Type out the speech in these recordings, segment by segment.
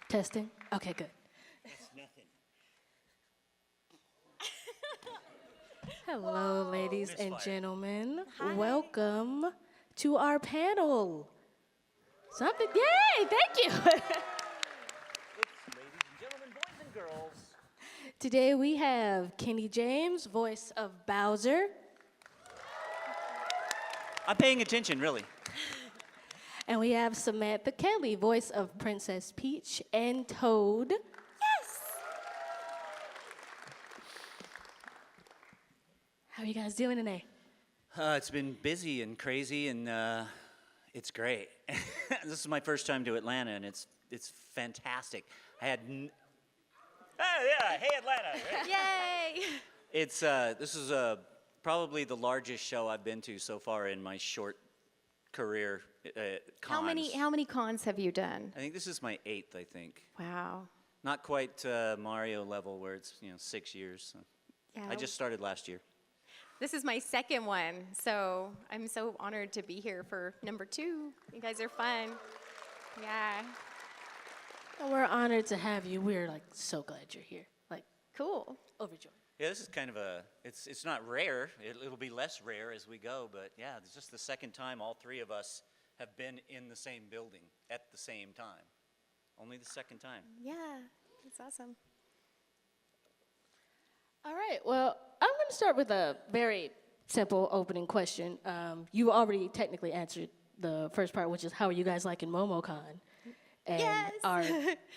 Testing? Okay, good. That's nothing. Hello, ladies and Misfire. gentlemen. Hi. Welcome to our panel. Something, yay, thank you. It's ladies and gentlemen, boys and girls. Today we have Kenny James, voice of Bowser, I'm paying attention, really. and we have Samantha Kelly, voice of Princess Peach and Toad. Yes. How are you guys doing today? It's been busy and crazy, and it's great. This is my first time to Atlanta, and it's fantastic. I had. Hey Atlanta! Right? Yay. It's this is probably the largest show I've been to so far in my short career. Cons. How many cons have you done? I think this is my 8th. I think Wow. not quite Mario level where it's 6 years. So. Yeah. I just started last year. This is my second one, so I'm so honored to be here for number 2. You guys are fun. Yeah. Well, we're honored to have you. We're so glad you're here. Cool. Overjoyed. Yeah, this is kind of it's not rare. It'll be less rare as we go, but yeah, it's just the second time all 3 of us have been in the same building at the same time. Only the second time. Yeah. That's awesome. All right, well, I'm going to start with a very simple opening question. You already technically answered the first part, which is how are you guys liking MomoCon? And Yes. our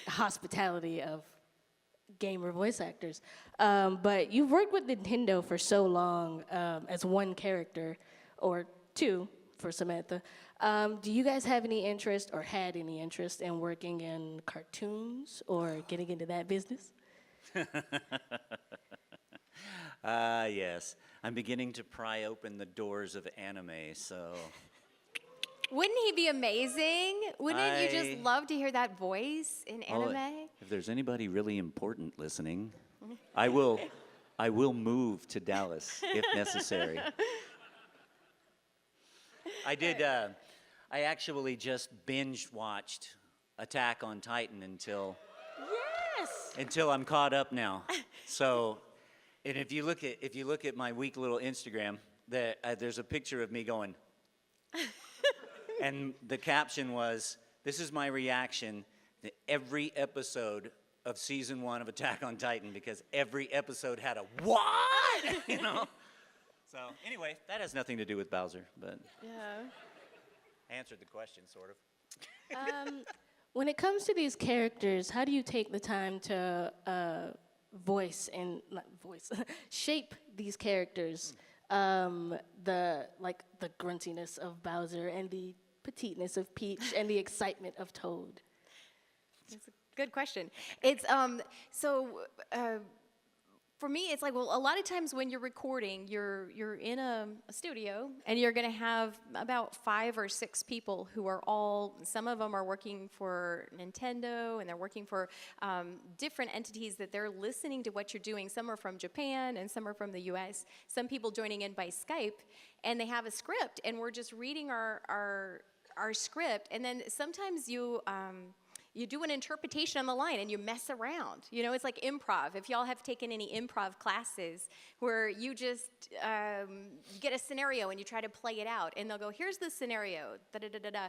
hospitality of gamer voice actors. But you've worked with Nintendo for so long as one character, or 2 for Samantha. Do you guys have any interest or had any interest in working in cartoons or getting into that business? Yes. I'm beginning to pry open the doors of anime, so. Wouldn't he be amazing? Wouldn't you just I- love to hear that voice in Well, anime? if there's anybody really important listening, I will move to Dallas if necessary. I actually just binge watched Attack on Titan until I'm caught up now. So, and if you look at my weak little Instagram, there's a picture of me going, and the caption was, "This is my reaction to every episode of season 1 of Attack on Titan because every episode had a what?" So anyway, that has nothing to do with Bowser, but Yeah. Uh, I answered the question sort of. When it comes to these characters, how do you take the time to shape these characters? The gruntiness of Bowser and the petiteness of Peach and the excitement of Toad. That's a good question. It's for me, it's like, well, a lot of times when you're recording, you're in a studio and you're going to have about 5 or 6 people who are all, some of them are working for Nintendo and they're working for different entities that they're listening to what you're doing. Some are from Japan and some are from the US. Some people joining in by Skype, and they have a script and we're just reading our script, and then sometimes you do an interpretation on the line and you mess around. It's like improv. If y'all have taken any improv classes where you just you get a scenario and you try to play it out, and they'll go, here's the scenario, da-da-da-da-da.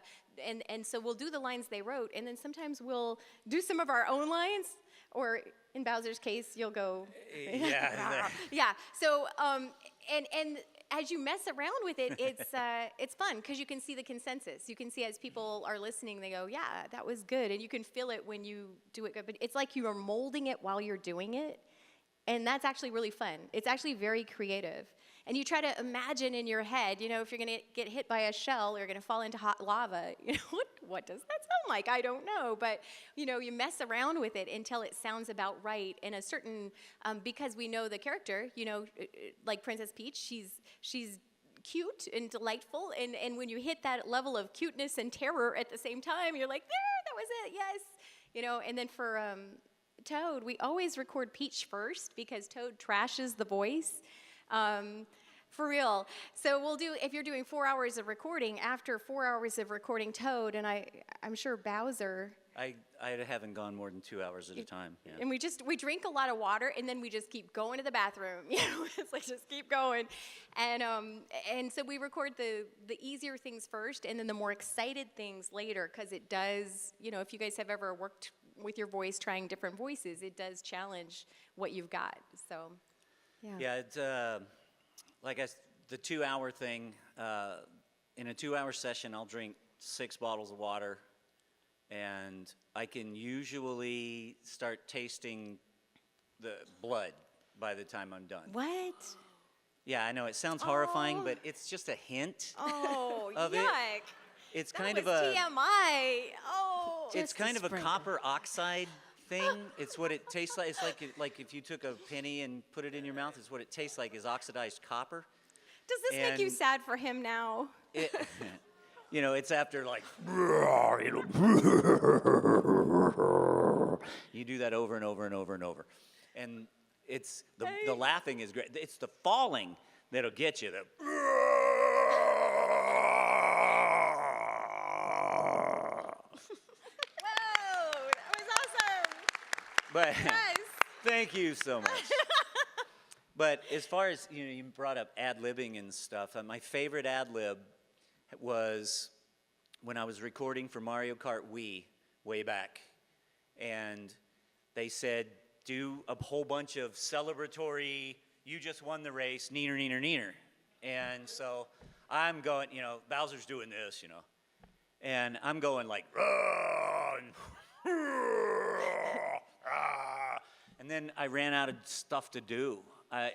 And so we'll do the lines they wrote, and then sometimes we'll do some of our own lines, or in Bowser's case, you'll go, Yeah. yeah. So, and as you mess around with it, it's fun because you can see the consensus. You can see as people are listening, they go, yeah, that was good. And you can feel it when you do it good. But it's like you are molding it while you're doing it. And that's actually really fun. It's actually very creative. And you try to imagine in your head, if you're going to get hit by a shell or you're going to fall into hot lava, what does that sound like? I don't know. But, you mess around with it until it sounds about right in a certain, because we know the character, like Princess Peach, she's cute and delightful. And when you hit that level of cuteness and terror at the same time, you're like, there, that was it, yes. And then for Toad, we always record Peach first because Toad trashes the voice. For real. So we'll do, if you're doing 4 hours of recording, after 4 hours of recording Toad, and I'm sure Bowser I haven't gone more than 2 hours at a time. Yeah. And we drink a lot of water, and then we just keep going to the bathroom. It's like just keep going, and so we record the easier things first, and then the more excited things later, because it does. If you guys have ever worked with your voice, trying different voices, it does challenge what you've got. So, yeah. Yeah, it's the 2 hour thing. In a 2 hour session, I'll drink 6 bottles of water. And I can usually start tasting the blood by the time I'm done. What? Yeah, I know it sounds horrifying, but it's just a hint of yuck. it. It's That kind was of a TMI. Oh. it's Just a kind of a sprinkle. copper oxide thing. It's what it tastes like. It's like if you took a penny and put it in your mouth. It's what it tastes like is oxidized copper. Does this make you And- sad for him now? It, it's after like, you do that over and over and over and over. And it's, the laughing is great. It's the falling that'll get you. Whoa, that was awesome. But Yes. thank you so much. But as far as, you brought up ad-libbing and stuff, my favorite ad-lib was when I was recording for Mario Kart Wii way back. And they said, do a whole bunch of celebratory, you just won the race, neener, neener, neener. And so I'm going, Bowser's doing this, And I'm going like, "Rah," and, "Rah." And then I ran out of stuff to do.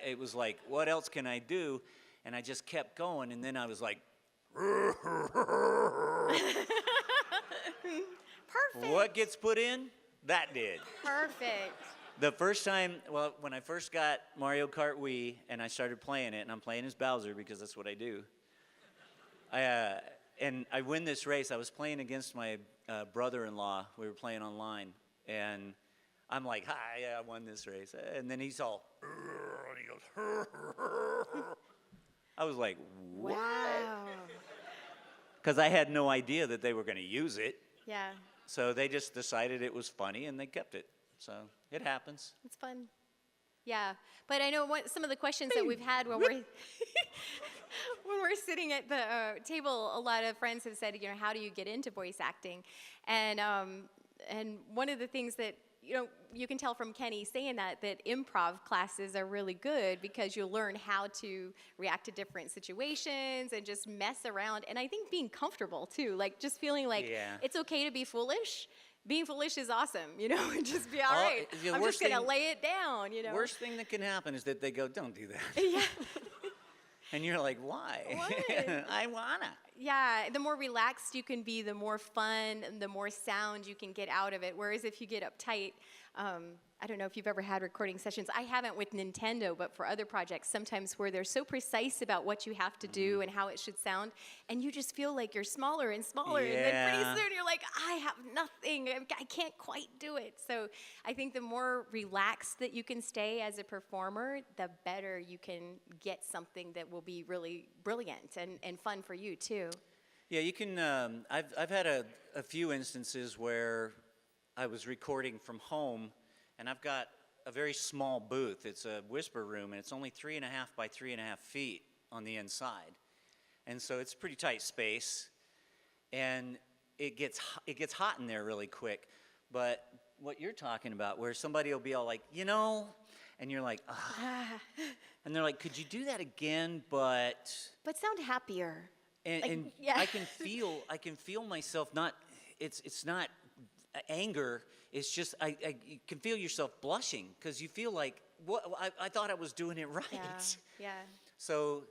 It was like, what else can I do? And I just kept going, and then I was like, Perfect. what gets put in? That did. Perfect. The first time, when I first got Mario Kart Wii and I started playing it, and I'm playing as Bowser because that's what I do, and I win this race. I was playing against my brother-in-law. We were playing online, and I'm like, hi, I won this race. And then he's all, and he goes, I was like, what? Wow. Because I had no idea that they were going to use it. Yeah, So they just decided it was funny, and they kept it. So it happens. it's fun. Yeah, but I know some of the questions that we've had when we're when we're sitting at the table. A lot of friends have said, how do you get into voice acting? And one of the things that you can tell from Kenny saying that improv classes are really good because you'll learn how to react to different situations and just mess around. And I think being comfortable too, like just feeling like Yeah. it's okay to be foolish. Being foolish is awesome, and just be all Oh, right. the I'm worst just gonna thing- lay it down, Worst thing that can happen is that they go, don't do that. Yeah. And you're like, why? What? I wanna. Yeah, the more relaxed you can be, the more fun, and the more sound you can get out of it. Whereas if you get uptight, I don't know if you've ever had recording sessions. I haven't with Nintendo, but for other projects, sometimes where they're so precise about what you have to do and how it should sound, and you just feel like you're smaller and smaller, and then Yeah. pretty soon you're like, I have nothing. I can't quite do it. So I think the more relaxed that you can stay as a performer, the better you can get something that will be really brilliant and fun for you too. Yeah, you can. I've had a few instances where I was recording from home, and I've got a very small booth. It's a whisper room, and it's only 3.5 by 3.5 feet on the inside, and so it's a pretty tight space, and it gets hot in there really quick. But what you're talking about, where somebody will be all like, and you're like, ah. And they're like, could you do that again? But sound happier. and yeah. I can feel myself not. It's not anger. It's just you can feel yourself blushing because you feel like what I thought I was doing it right. Yeah, So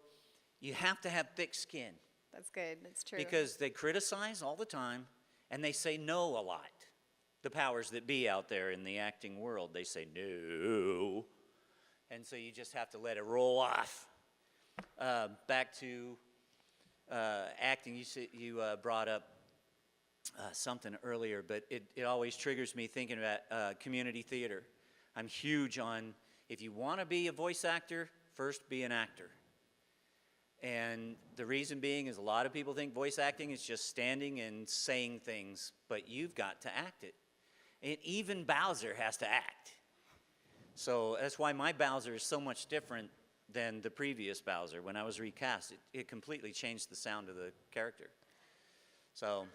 you have to have thick skin that's good. That's true. because they criticize all the time and they say no a lot. The powers that be out there in the acting world, they say no, and so you just have to let it roll off. Back to acting, you brought up something earlier, but it always triggers me thinking about community theater. I'm huge on, if you want to be a voice actor, first be an actor. And the reason being is a lot of people think voice acting is just standing and saying things, but you've got to act it. And even Bowser has to act. So that's why my Bowser is so much different than the previous Bowser. When I was recast, it completely changed the sound of the character. So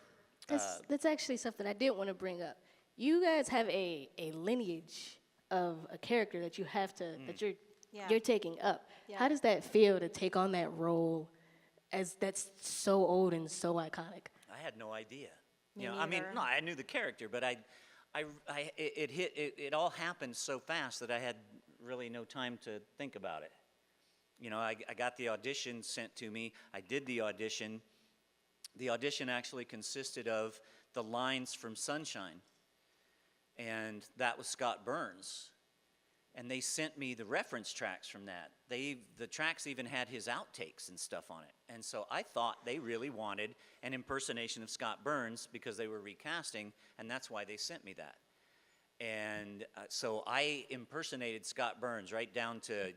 That's actually something I did want to bring up. You guys have a lineage of a character that you have to that you're taking up. Yeah. How does that feel to take on that role as that's so old and so iconic? I had no idea. Me I mean, neither. no, I knew the character, but it all happened so fast that I had really no time to think about it. I got the audition sent to me. I did the audition. The audition actually consisted of the lines from Sunshine, and that was Scott Burns. And they sent me the reference tracks from that. The tracks even had his outtakes and stuff on it. And so I thought they really wanted an impersonation of Scott Burns because they were recasting, and that's why they sent me that. And so I impersonated Scott Burns right down to,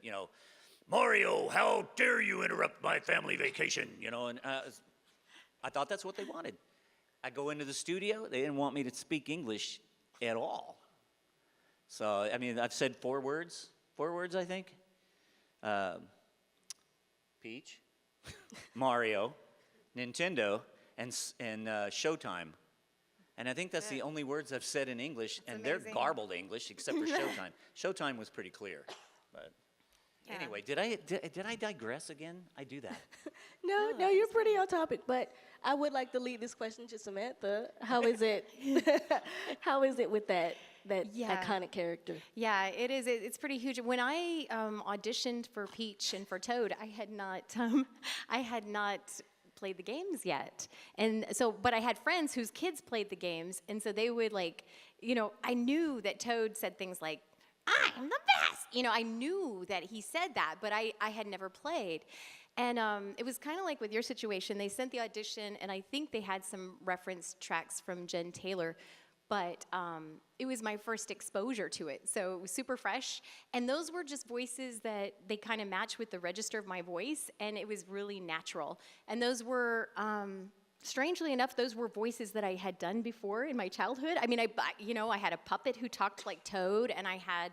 Mario, how dare you interrupt my family vacation? And I thought that's what they wanted. I go into the studio, they didn't want me to speak English at all. So, I mean, I've said 4 words, I think. Peach, Mario, Nintendo, and Showtime. And I think that's the only words I've said in English, and they're garbled English, except for Showtime. Showtime was pretty clear. But anyway, did I digress again? I do that. No, you're pretty on topic. But I would like to lead this question to Samantha. How is it? How is it with that iconic character? Yeah, it is. It's pretty huge. When I auditioned for Peach and for Toad, I had not played the games yet, and so but I had friends whose kids played the games, and so they would I knew that Toad said things like, "I'm the best." I knew that he said that, but I had never played. And it was kind of like with your situation. They sent the audition, and I think they had some reference tracks from Jen Taylor, but it was my first exposure to it. So it was super fresh. And those were just voices that they kind of match with the register of my voice, and it was really natural. And those were, strangely enough, those were voices that I had done before in my childhood. I mean, I had a puppet who talked like Toad, and I had,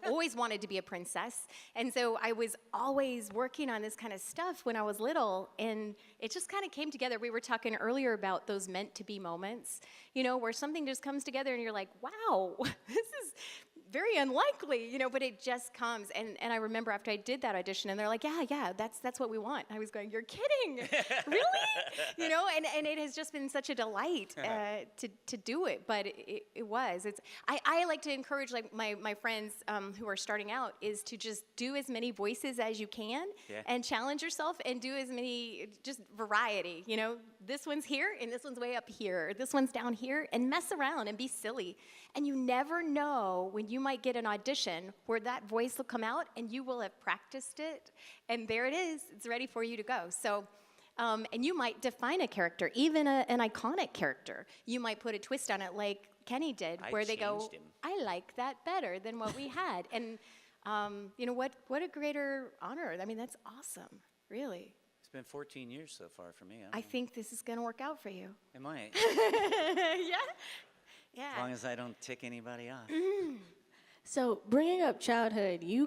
always wanted to be a princess. And so I was always working on this kind of stuff when I was little, and it just kind of came together. We were talking earlier about those meant to be moments, where something just comes together and you're like, wow, this is very unlikely, but it just comes. And I remember after I did that audition, and they're like, yeah, that's what we want. I was going, you're kidding, really? And it has just been such a delight to do it. But it was. I like to encourage my friends who are starting out is to just do as many voices as you can and challenge yourself and do as many, just variety. This one's here and this one's way up here. This one's down here, and mess around and be silly. And you never know when you might get an audition where that voice will come out and you will have practiced it, and there it is. It's ready for you to go. So, and you might define a character, even an iconic character. You might put a twist on it like Kenny did, where they go, I like that better than what we had. And what a greater honor. I mean, that's awesome, really. It's been 14 years so far for me. I think this is going to work out for you. It might. Yeah. As long as I don't tick anybody off. So bringing up childhood, you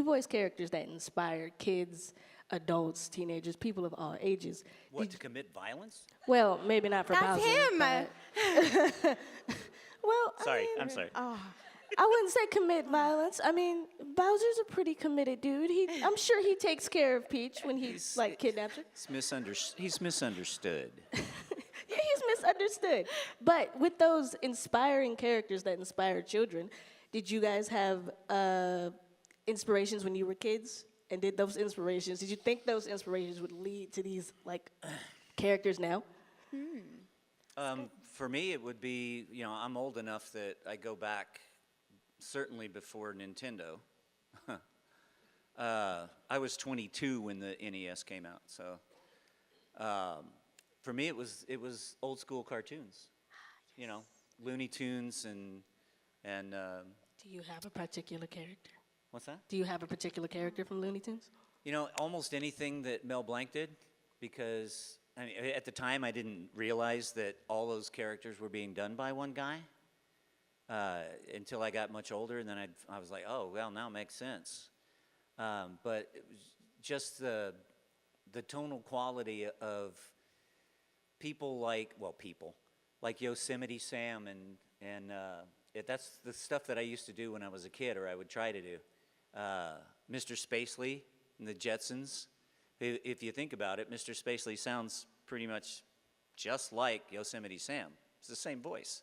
voice characters that inspire kids, adults, teenagers, people of all ages. What, to commit violence? Well, maybe not for That's Bowser. him. Well, Sorry, I'm sorry. I wouldn't say commit violence. I mean, Bowser's a pretty committed dude. I'm sure he takes care of Peach when he's kidnaps her. He's misunderstood. Yeah, he's misunderstood. But with those inspiring characters that inspire children, did you guys have inspirations when you were kids? And did you think those inspirations would lead to these characters now? For me, it would be, I'm old enough that I go back certainly before Nintendo. I was 22 when the NES came out, so for me it was old school cartoons, Looney Tunes and. Do you have a particular character? What's that? Do you have a particular character from Looney Tunes? You know, almost anything that Mel Blanc did, because I mean, at the time I didn't realize that all those characters were being done by one guy until I got much older, and then I was like, oh, well, now it makes sense. But it was just the tonal quality of people like Yosemite Sam, and that's the stuff that I used to do when I was a kid, or I would try to do. Mr. Spacely and the Jetsons. If you think about it, Mr. Spacely sounds pretty much just like Yosemite Sam. It's the same voice.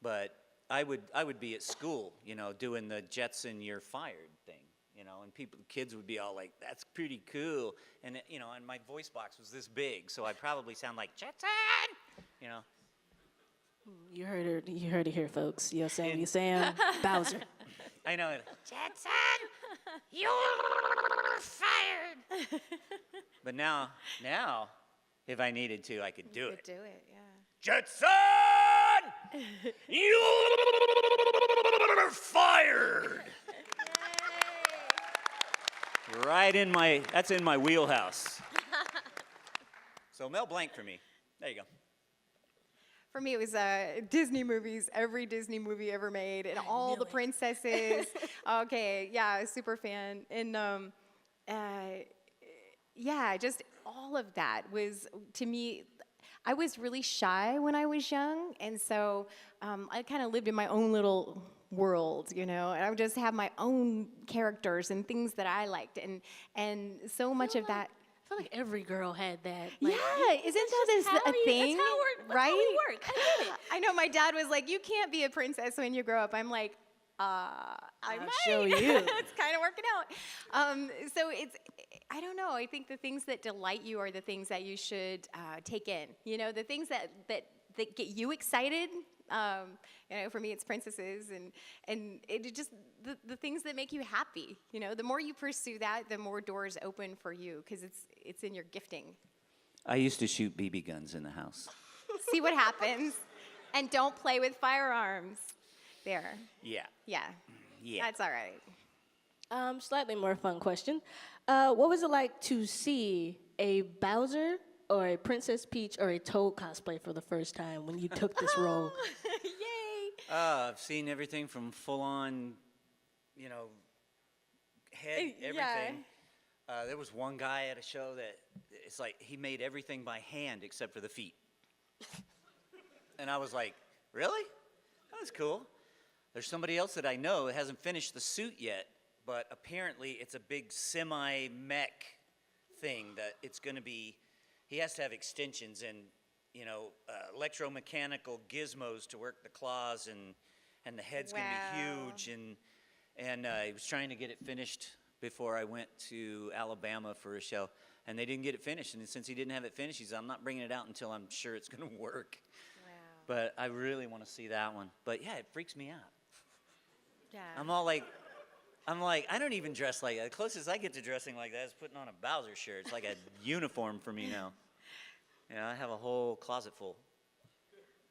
But I would be at school, you know, doing the Jetson "you're fired" thing, you know, and kids would be all like, "That's pretty cool," and you know, and my voice box was this big, so I probably sound like Jetson, you know. You heard it here, folks. Yosemite Sam, Bowser. I know it. Jetson, you're fired. But now, if I needed to, I could do You it. could do it, yeah. Jetson, you're fired. That's in my wheelhouse. So Mel Blanc for me. There you go. For me, it was Disney movies, every Disney movie ever made, and all the princesses. Okay, yeah, super fan. And yeah, just all of that was, to me, I was really shy when I was young, and so I kind of lived in my own little world, you know, and I would just have my own characters and things that I liked, and so much of that. I feel like every girl had that. Like, Yeah, isn't that a thing? That's how right? we work. I get it. I know my dad was like, "You can't be a princess when you grow up." I'm like, I I'll might. show you. It's kind of working out. So I don't know. I think the things that delight you are the things that you should take in. You know, the things that get you excited. You know, for me, it's princesses, and it just the things that make you happy. You know, the more you pursue that, the more doors open for you because it's in your gifting. I used to shoot BB guns in the house. See what happens, and don't play with firearms. There. Yeah. Yeah. Yeah. That's all right. Slightly more fun question. What was it like to see a Bowser or a Princess Peach or a Toad cosplay for the first time when you took this role? Yay! I've seen everything from full-on, you know, head, everything. There was one guy at a show that it's like he made everything by hand except for the feet. And I was like, really? That's cool. There's somebody else that I know that hasn't finished the suit yet, but apparently it's a big semi-mech thing that it's going to be. He has to have extensions and, you know, electromechanical gizmos to work the claws, and the head's going to be huge. And he was trying to get it finished before I went to Alabama for a show, and they didn't get it finished. And since he didn't have it finished, he said, "I'm not bringing it out until I'm sure it's going to work." Wow. But I really want to see that one. But yeah, it freaks me out. Yeah. I'm like, I don't even dress like that. The closest I get to dressing like that is putting on a Bowser shirt. It's like a uniform for me now. You know, I have a whole closet full.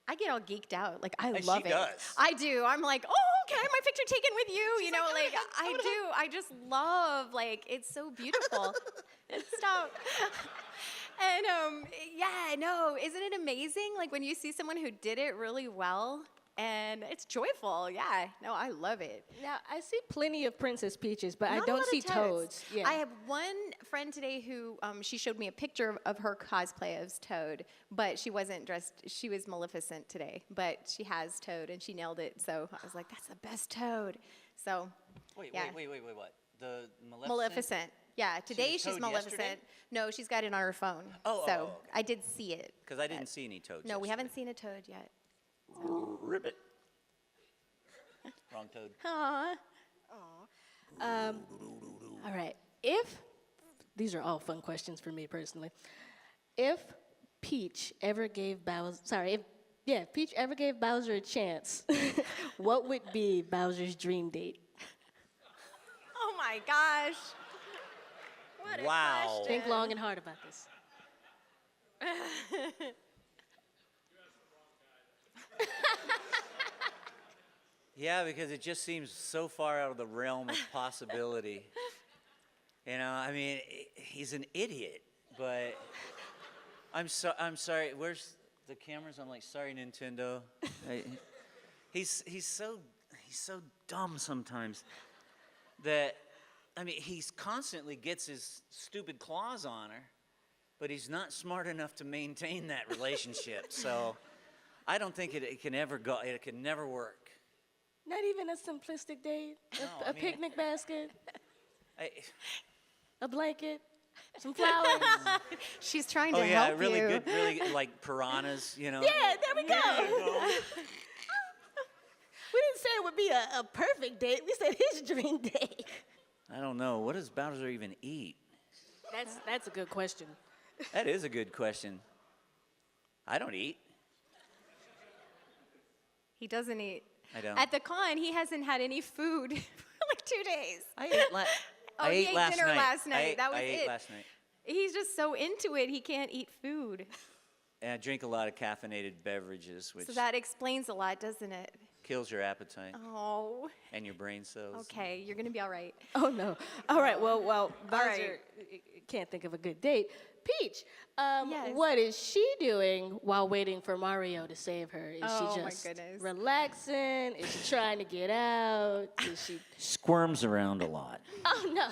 I get all geeked out. Like, I And love she it. does. I do. I'm like, oh, can I have my picture taken with you? You know, like, I do. I just love, like, it's so beautiful. Stop. And, yeah, no, isn't it amazing? Like, when you see someone who did it really well, and it's joyful. Yeah, no, I love it. Now, I see plenty of Princess Peaches, but I Not a don't lot of see Toads. Yeah. I have one friend today who she showed me a picture of her cosplay as Toad, but she wasn't dressed. She was Maleficent today, but she has Toad, and she nailed it. So I was like, that's the best Toad. So Wait, yeah. wait, what? The Maleficent? Maleficent. Yeah, today was she's Toad Maleficent. yesterday? No, she's got it on her phone. Oh, so oh, okay. I did see it. Because I didn't see any toads. No, we yesterday. haven't seen a Toad yet. Ribbit. Wrong toad. Aww. All right. These are all fun questions for me personally. If Peach ever gave Bowser, if Peach ever gave Bowser a chance, what would be Bowser's dream date? Oh my gosh. What Wow. a question. Think long and hard about this. Yeah, because it just seems so far out of the realm of possibility. You know, I mean, he's an idiot, but I'm sorry. Where's the cameras? I'm like, sorry, Nintendo. He's so dumb sometimes that, I mean, he constantly gets his stupid claws on her, but he's not smart enough to maintain that relationship. So I don't think it can ever go. It can never work. Not even a simplistic date? No, A I mean, picnic basket? I, A blanket? Some flowers? She's trying oh to yeah, help really you. good, really like piranhas, you know. Yeah, there we go. We didn't say it would be a perfect date. We said his dream date. I don't know. What does Bowser even eat? That's a good question. That is a good question. I don't eat. He doesn't eat. I don't. At the con, he hasn't had any food for like 2 days. I ate, I he ate ate last dinner night. last night. That was I ate it. last night. He's just so into it, he can't eat food. And I drink a lot of caffeinated beverages, which So that explains a lot, doesn't it? kills your appetite Oh, and your brain cells. okay. You're going to be all right. Oh no. All right. Well, Bowser right. can't think of a good date. Peach, Yes. what is she doing while waiting for Mario to save her? Is Oh, she my just goodness. relaxing? Is she trying to get out? Is she? Squirms around a lot. Oh no.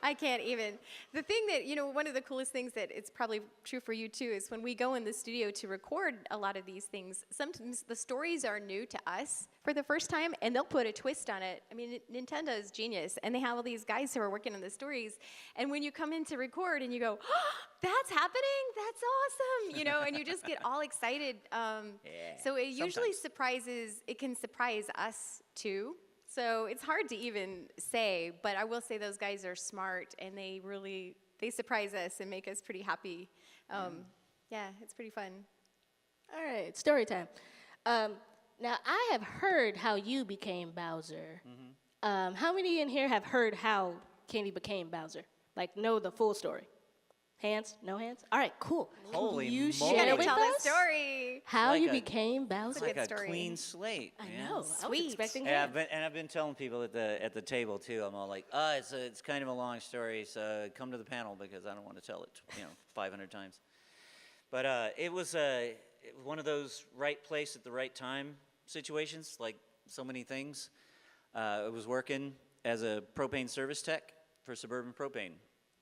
I can't even. The thing that, one of the coolest things that it's probably true for you too is when we go in the studio to record a lot of these things, sometimes the stories are new to us for the first time and they'll put a twist on it. I mean, Nintendo is genius and they have all these guys who are working on the stories. And when you come in to record and you go, oh, that's happening, that's awesome, and you just get all excited. So it usually it can surprise us too. So it's hard to even say, but I will say those guys are smart and they surprise us and make us pretty happy. Yeah, it's pretty fun. All right. Story time. Now I have heard how you became Bowser. How many in here have heard how Candy became Bowser? Like know the full story? Hands? No hands? All right, cool. Holy Can you moly. share You with gotta tell us the story. how Like you a- became Bowser? Like good a story. clean slate. I man. know. I was Sweet. expecting Yeah, hands. I've been telling people at the table too. I'm all like, it's kind of a long story, so come to the panel because I don't want to tell it, 500 times. But it was one of those right place at the right time situations, like so many things. I was working as a propane service tech for Suburban Propane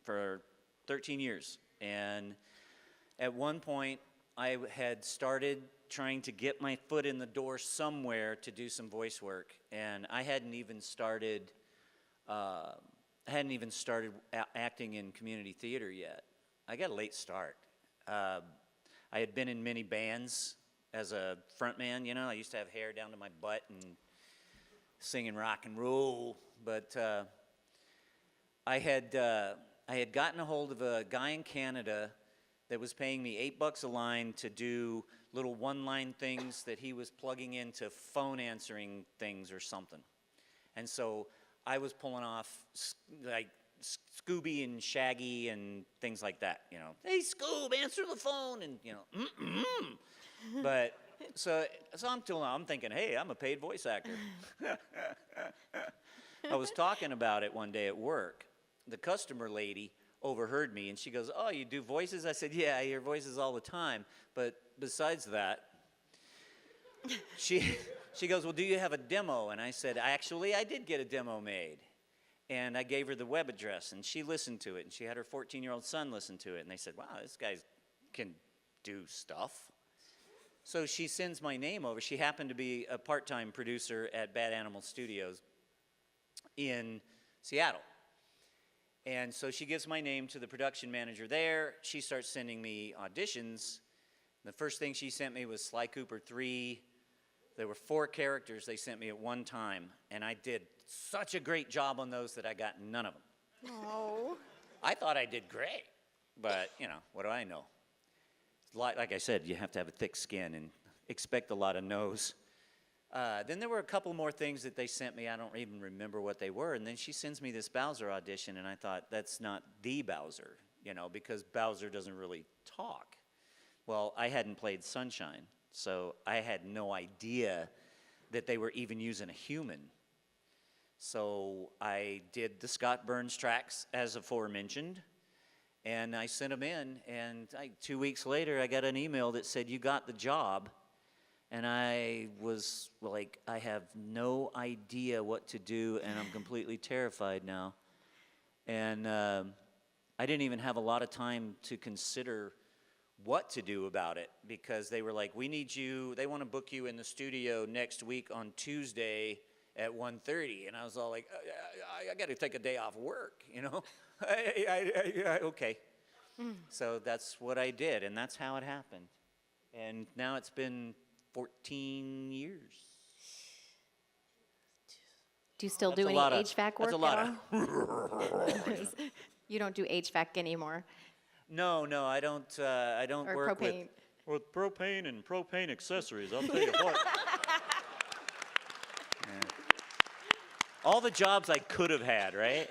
for 13 years, and at one point I had started trying to get my foot in the door somewhere to do some voice work, and I hadn't even started acting in community theater yet. I got a late start. I had been in many bands as a frontman. I used to have hair down to my butt and singing rock and roll, but I had gotten a hold of a guy in Canada that was paying me $8 a line to do little one-line things that he was plugging into phone answering things or something. And so I was pulling off like Scooby and Shaggy and things like that, Hey, Scoob, answer the phone, and, But, so I'm thinking, hey, I'm a paid voice actor. I was talking about it one day at work. The customer lady overheard me, and she goes, oh, you do voices? I said, yeah, I hear voices all the time. But besides that, she goes, well, do you have a demo? And I said, actually, I did get a demo made. And I gave her the web address, and she listened to it, and she had her 14-year-old son listen to it. And they said, wow, this guy can do stuff. So she sends my name over. She happened to be a part-time producer at Bad Animal Studios in Seattle. And so she gives my name to the production manager there. She starts sending me auditions. The first thing she sent me was Sly Cooper 3. There were 4 characters they sent me at one time, and I did such a great job on those that I got none of them. Oh. I thought I did great, but, what do I know? Like I said, you have to have a thick skin and expect a lot of no's. Then there were a couple more things that they sent me. I don't even remember what they were. And then she sends me this Bowser audition, and I thought, that's not the Bowser, because Bowser doesn't really talk. Well, I hadn't played Sunshine, so I had no idea that they were even using a human. So I did the Scott Burns tracks as aforementioned, and I sent them in, and 2 weeks later I got an email that said, "You got the job." And I was like, I have no idea what to do, and I'm completely terrified now. And I didn't even have a lot of time to consider what to do about it, because they were like, "We need you, they want to book you in the studio next week on Tuesday at 1:30. And I was all like, I got to take a day off work, you know? Okay. So that's what I did, and that's how it happened. And now it's been 14 years. Do you still That's do a any lot of- HVAC work that's a lot at all? You don't do HVAC anymore. No, I don't Or work propane. with propane and propane accessories. I'll tell you what. Yeah. All the jobs I could have had, right?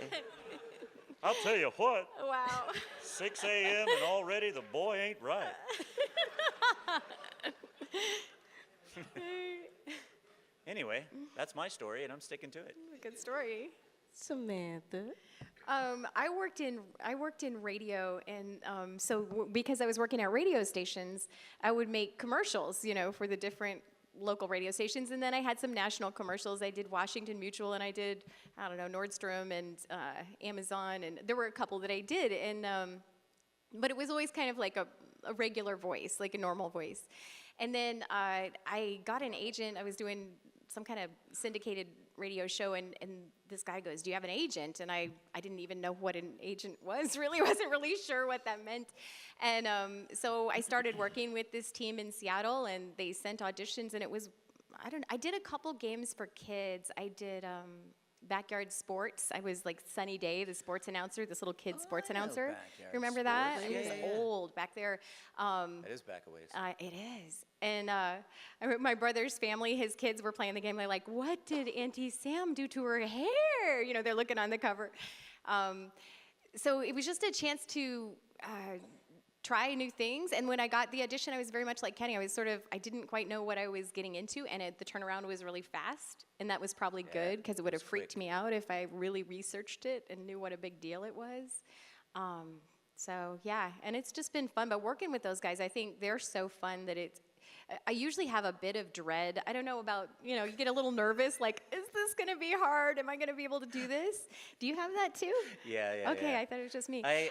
I'll tell you what. Wow. 6 a.m. and already the boy ain't right. Anyway, that's my story, and I'm sticking to it. Good story. Samantha. I worked in radio, and because I was working at radio stations, I would make commercials, for the different local radio stations, and then I had some national commercials. I did Washington Mutual, and I did, I don't know, Nordstrom and Amazon, and there were a couple that I did, and but it was always kind of like a regular voice, like a normal voice. And then I got an agent. I was doing some kind of syndicated radio show, and this guy goes, "Do you have an agent?" And I didn't even know what an agent was, really. Wasn't really sure what that meant. And so I started working with this team in Seattle, and they sent auditions, and it was, I did a couple games for kids. I did Backyard Sports. I was like Sunny Day, the sports announcer, this little kid sports announcer. Backyard Remember that? Sports. It was old back there. It is back a ways. It is. And I remember my brother's family, his kids were playing the game. They're like, "What did Auntie Sam do to her hair?" They're looking on the cover. So it was just a chance to try new things. And when I got the audition, I was very much like Kenny. I didn't quite know what I was getting into, and the turnaround was really fast. And that was probably good, because it would have freaked me out if I really researched it and knew what a big deal it was. So yeah, and it's just been fun. But working with those guys, I think they're so fun that I usually have a bit of dread. I don't know about, you get a little nervous, like, is this going to be hard? Am I going to be able to do this? Do you have that too? Yeah. Okay, yeah. I thought it was just me. I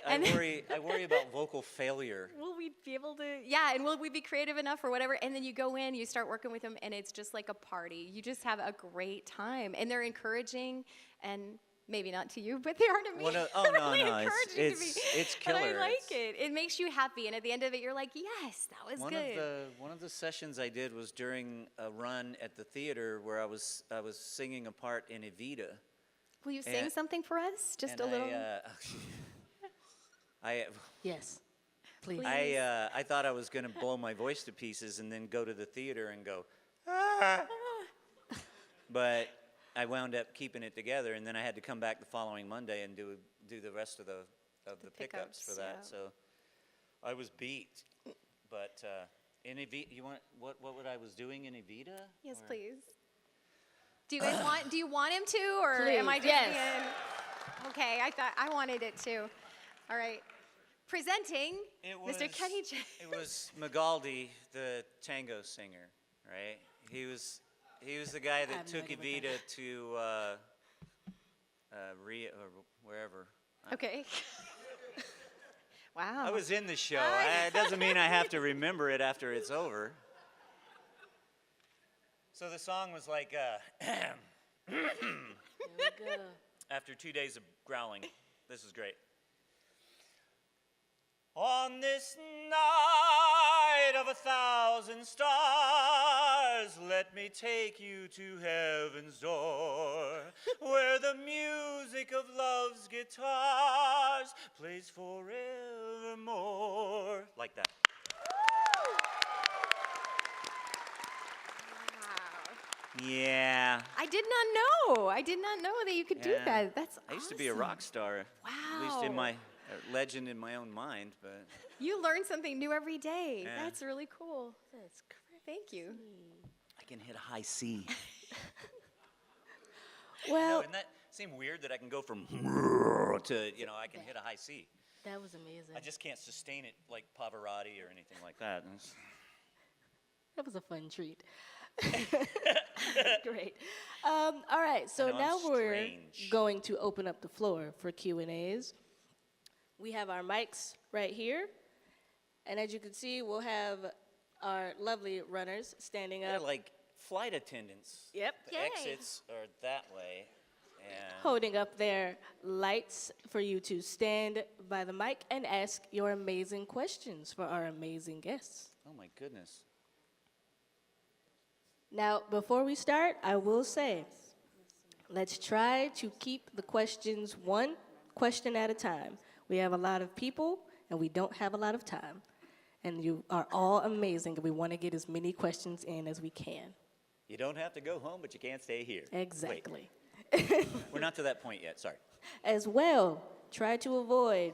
worry about vocal failure. Will we be able to, and will we be creative enough or whatever? And then you go in, you start working with them, and it's just like a party. You just have a great time. And they're encouraging, and maybe not to you, but they are to me. No, it's killer. And I like it. It makes you happy, and at the end of it, you're like, yes, that was good. One of the sessions I did was during a run at the theater where I was singing a part in Evita. Will you sing something for us? Just a little. Yes, please. I thought I was going to blow my voice to pieces and then go to the theater and go, ah. But I wound up keeping it together, and then I had to come back the following Monday and do the rest of the pickups for that. Yeah. So I was beat. But in Evita, what I was doing in Evita? Yes, Or- please. Do you guys want? Do you want him to, or Please, am I just yes. being? Okay, I thought I wanted it too. All right, presenting Mr. Kenny J. It was Magaldi, the tango singer, right? He was the guy I that have no took idea what Evita to Rio or wherever. Okay. Wow. I was in the show. It doesn't mean I have to remember it after it's over. So the song was like, Here we go. after 2 days of growling. This is great. On this night of 1,000 stars, let me take you to heaven's door, where the music of love's guitars plays forevermore. Like that. Wow. Yeah. I did not know. I did not know that you could do Yeah. that. That's I used to be a awesome. rock star. At least in Wow. my legend in my own mind, but You learn something new every day. Yeah. That's really cool. That's crazy. Thank you. I can hit a high C. Well, No, and seem weird that I can go from to, you know, I can hit a high C. That was amazing. I just can't sustain it like Pavarotti or anything like that. That was a fun treat. Great. All right, so know, I'm now we're strange. going to open up the floor for Q&As. We have our mics right here. And as you can see, we'll have our lovely runners standing They're up, like flight attendants. Yep. The exits are that way. And holding up their lights for you to stand by the mic and ask your amazing questions for our amazing guests. oh my goodness. Now, before we start, I will say, let's try to keep the questions one question at a time. We have a lot of people, and we don't have a lot of time. And you are all amazing, and we want to get as many questions in as we can. You don't have to go home, but you can't stay here. Exactly. Wait, we're not to that point yet, sorry. As well, try to avoid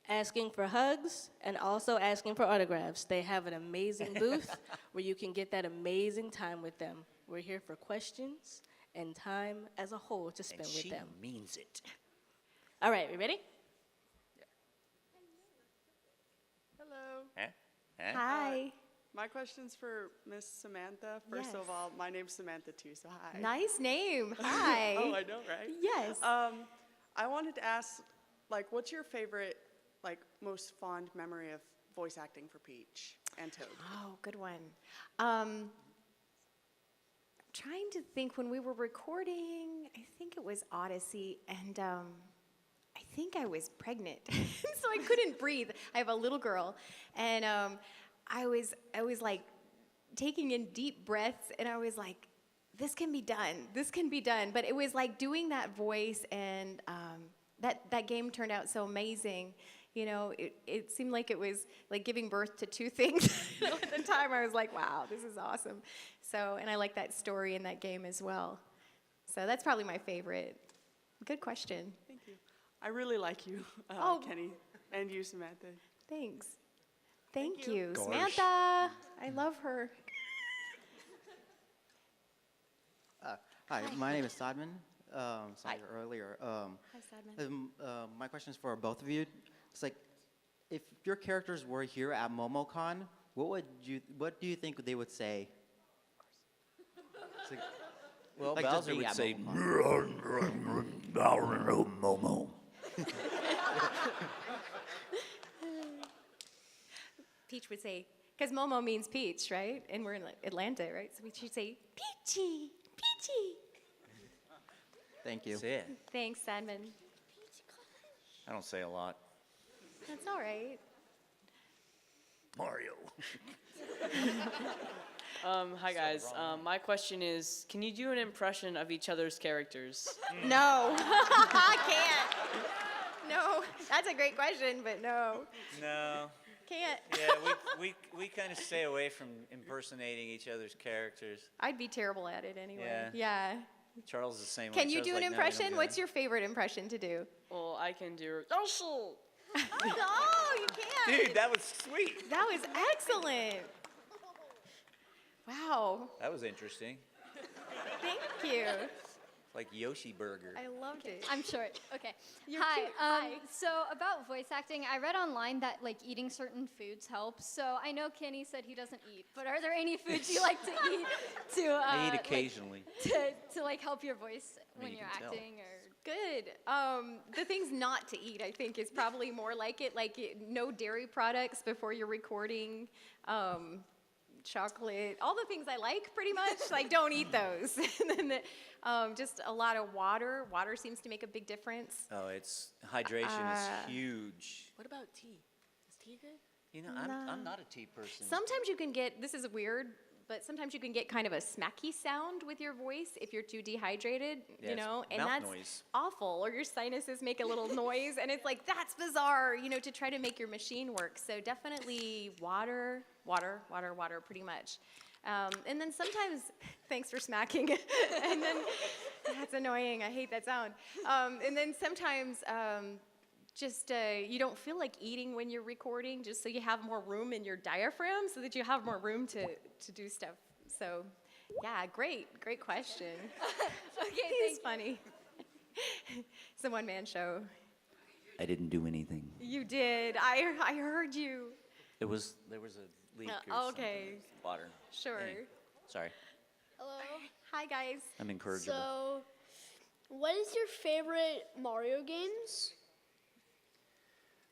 asking for hugs and also asking for autographs. They have an amazing booth where you can get that amazing time with them. We're here for questions and time as a whole to spend And with she them. means it. All right, we ready? Hello. Huh? Huh? Hi. My question's for Miss Samantha. First of Yes. all, my name's Samantha too, so hi. Nice name. Hi. Oh, I know, right? Yes. I wanted to ask, like, what's your favorite, like, most fond memory of voice acting for Peach and Toad? Oh, good one. Trying to think when we were recording, I think it was Odyssey, and I think I was pregnant, so I couldn't breathe. I have a little girl, and I was like taking in deep breaths, and I was like, this can be done. This can be done. But it was like doing that voice, and that game turned out so amazing. You know, it seemed like it was like giving birth to two things. At the time, I was like, wow, this is awesome. So, and I like that story in that game as well. So that's probably my favorite. Good question. Thank you. I really like you, Oh. Kenny, and you, Samantha. Thanks. Thank you. you. Gosh. Samantha, I love her. Hi, my name is Sadman. Saw you earlier. Hi, Sadman. My question is for both of you. It's like, if your characters were here at MomoCon, what do you think they would say? It's like, Well, like just Bowser being would at say, MomoCon. Momo. Peach would say, because Momo means peach, right? And we're in Atlanta, right? So we should say, Peachy, Peachy. Thank you. That's it. Thanks, Sadman. I don't say a lot. That's all right. Mario. Hi guys. My question is, can you do an impression of each other's characters? No, I can't. No, that's a great question, but no, No. can't. Yeah, we kind of stay away from impersonating each other's characters. I'd be terrible at it anyway. Yeah. Yeah. Charles is the same way. Can you Charles do is an like, "No, I don't impression? do What's that." your favorite impression to do? Well, I can do. Oh, you can. Dude, that was sweet. That was excellent. Wow. That was interesting. Thank you. Like Yoshi Burger. I loved it. I'm short. Okay. You're Hi. cute. Hi. So about voice acting, I read online that like eating certain foods helps. So I know Kenny said he doesn't eat, but are there any foods you like to eat to I eat like, occasionally. to like help your voice when you you're can tell. acting or? Good. The things not to eat, I think, is probably more like it. No dairy products before you're recording. Chocolate, all the things I like, pretty much. Like, don't eat those. And then just a lot of water. Water seems to make a big difference. Oh, it's hydration is huge. What about tea? Is tea good? You know, I'm not a tea person. Sometimes you can get, this is weird, but sometimes you can get kind of a smacky sound with your voice if you're too dehydrated, Yeah, you it's know, and mouth that's noise. awful. Or your sinuses make a little noise, and it's like, that's bizarre, you know, to try to make your machine work. So definitely water, pretty much. And then sometimes, thanks for smacking, and then, that's annoying, I hate that sound. And then sometimes, just you don't feel like eating when you're recording, just so you have more room in your diaphragm, so that you have more room to do stuff. So, yeah, great question. Okay. He's funny. It's a one-man show. I didn't do anything. You did. I heard you. There was a leak or something. Okay. Water. Sure. Sorry. Hello. Hi, guys. I'm incorrigible. So, what is your favorite Mario games?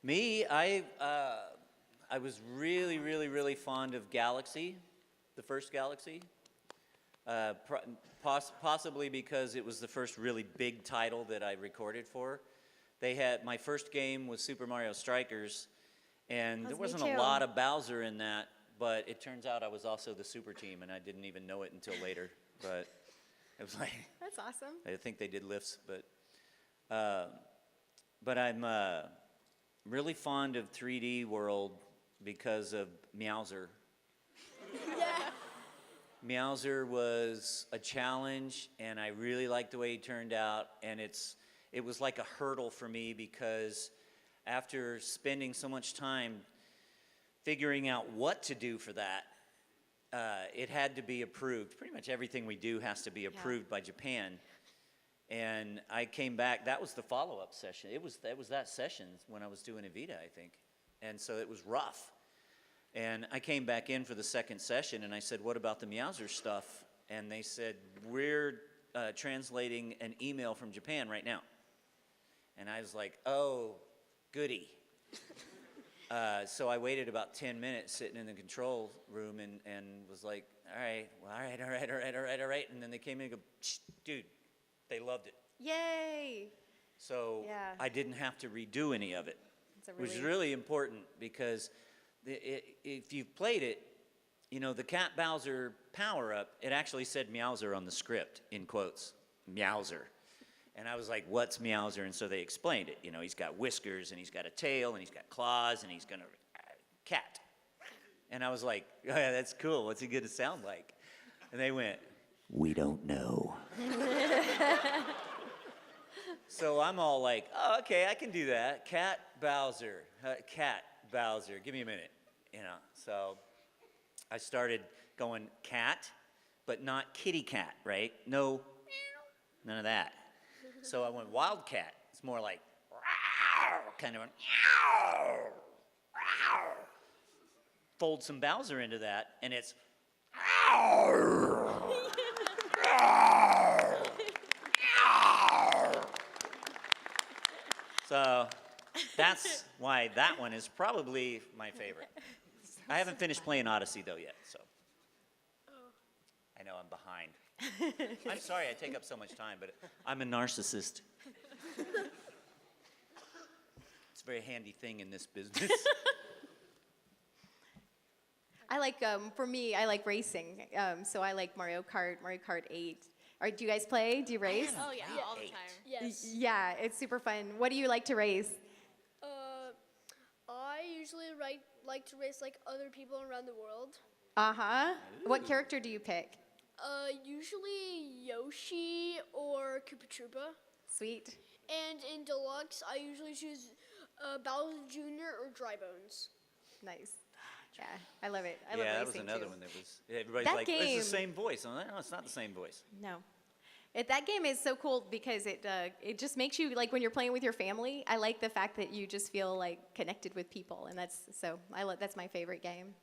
Me, I was really, really, really fond of Galaxy, the first Galaxy. Possibly because it was the first really big title that I recorded for. My first game was Super Mario Strikers, and there wasn't a lot of Bowser in that, but it turns out I was also the super team, and I didn't even know it until later. But it was like, That's awesome. I think they did lifts, but I'm really fond of 3D World because of Meowser. Meowser was a challenge, and I really liked the way he turned out, and it was like a hurdle for me because after spending so much time figuring out what to do for that, it had to be approved. Pretty much everything we do has to be approved by Japan. And I came back, that was the follow-up session. It was that session when I was doing Evita, I think. And so it was rough. And I came back in for the second session, and I said, what about the Meowser stuff? And they said, we're translating an email from Japan right now. And I was like, oh, goody. So I waited about 10 minutes sitting in the control room and was like, all right. And then they came in and go, dude, they loved it. Yay. So I didn't have to redo any of it, which is relief. really important because if you've played it, you know, the Cat Bowser power-up, it actually said Meowser on the script, in quotes, Meowser. And I was like, what's Meowser? And so they explained it. You know, he's got whiskers, and he's got a tail, and he's got claws, and he's gonna cat. And I was like, oh, yeah, that's cool. What's he gonna sound like? And they went, we don't know. So I'm all like, oh, okay, I can do that. Cat Bowser, Cat Bowser. Give me a minute, you know. So I started going cat, but not kitty cat, right? No, none of that. So I went wildcat. It's more like kind of a fold some Bowser into that, and it's so that's why that one is probably my favorite. I haven't finished playing Odyssey though yet, so I know I'm behind. I'm sorry I take up so much time, but I'm a narcissist. It's a very handy thing in this business. I like, for me, I like racing. So I like Mario Kart 8. Do you guys play? Do you race? Oh yeah, all the time. Yes. Yeah, it's super fun. What do you like to race? I usually like to race like other people around the world. Uh-huh. What character do you pick? Usually Yoshi or Koopa Troopa. Sweet. And in Deluxe, I usually choose Bowser Jr. or Dry Bones. Nice. Yeah, I love it. I love yeah, racing that was another too. one that was, everybody's That like, game- it's the same voice. I'm like, no, it's not the same voice. No. That game is so cool because it just makes you, like when you're playing with your family, I like the fact that you just feel like connected with people. And that's my favorite game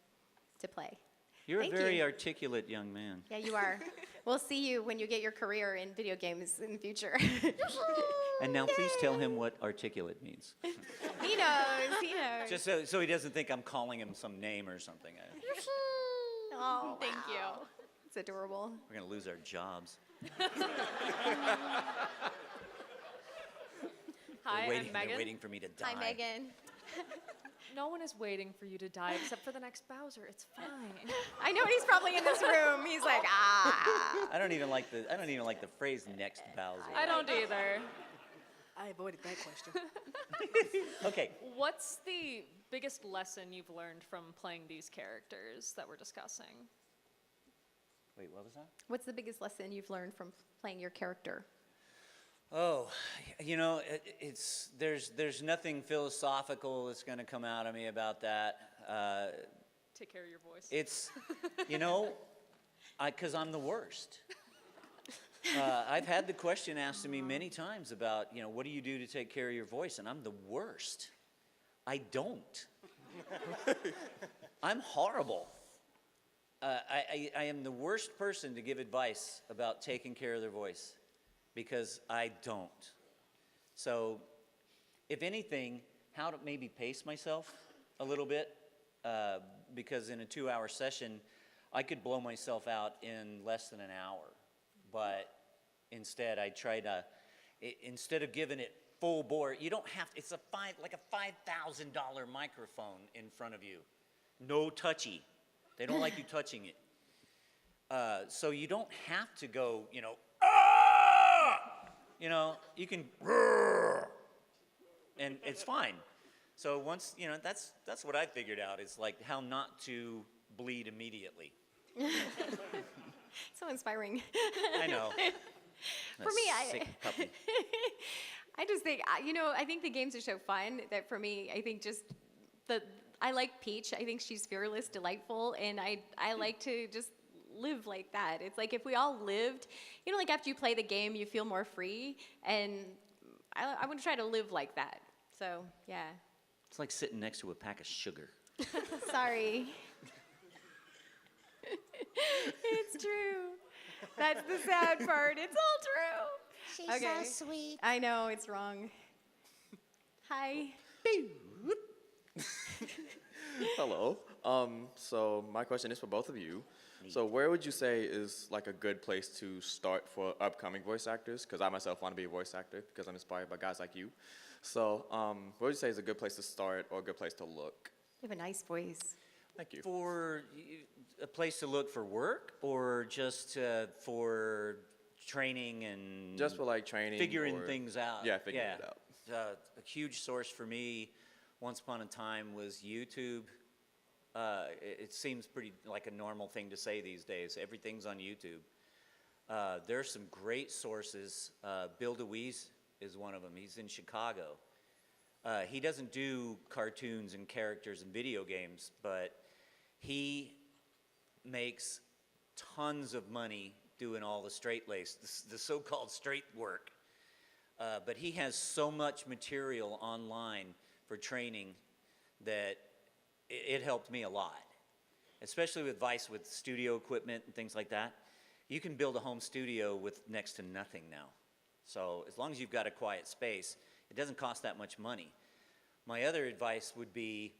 to play. You're Thank a very you. articulate young man. Yeah, you are. We'll see you when you get your career in video games in the future. And now please tell him what articulate means. He knows. Just so he doesn't think I'm calling him some name or something. Oh, Thank you. it's adorable. We're going to lose our jobs. Hi, they're I'm Megan. waiting for me to die. Hi, Megan. No one is waiting for you to die except for the next Bowser. It's fine. I know he's probably in this room. He's like, ah. I don't even like the phrase next Bowser. I don't either. I avoided that question. Okay. What's the biggest lesson you've learned from playing these characters that we're discussing? Wait, what was that? What's the biggest lesson you've learned from playing your character? Oh, you know, there's nothing philosophical that's going to come out of me about that. Take care of your voice. It's, you know, because I'm the worst. I've had the question asked to me many times about, what do you do to take care of your voice? And I'm the worst. I don't. I'm horrible. I am the worst person to give advice about taking care of their voice because I don't. So, if anything, how to maybe pace myself a little bit, because in a 2-hour session, I could blow myself out in less than an hour. But instead, I try to, instead of giving it full bore, you don't have, it's like a $5,000 microphone in front of you. No touchy. They don't like you touching it. So you don't have to go, you can, and it's fine. So once, that's what I figured out. It's like how not to bleed immediately. So inspiring. I know. For me, Sick puppy. I just think, I think the games are so fun that for me, I think just I like Peach. I think she's fearless, delightful, and I like to just live like that. It's like if we all lived, like after you play the game, you feel more free, and I want to try to live like that. So, yeah. It's like sitting next to a pack of sugar. Sorry. It's true. That's the sad part. It's all true. She's so sweet. I know, it's wrong. Hi. Hello. So my question is for both of you. So where would you say is like a good place to start for upcoming voice actors? Because I myself want to be a voice actor because I'm inspired by guys like you. So what would you say is a good place to start or a good place to look? You have a nice voice. Thank you. For a place to look for work, or just for training and Just for like training. figuring or- things out? Yeah, figuring it out. A huge source for me, once upon a time, was YouTube. It seems pretty like a normal thing to say these days. Everything's on YouTube. There's some great sources. Bill DeWeese is one of them. He's in Chicago. He doesn't do cartoons and characters and video games, but he makes tons of money doing all the straight lace, the so-called straight work. But he has so much material online for training that it helped me a lot, especially with studio equipment and things like that. You can build a home studio with next to nothing now. So as long as you've got a quiet space, it doesn't cost that much money. My other advice would be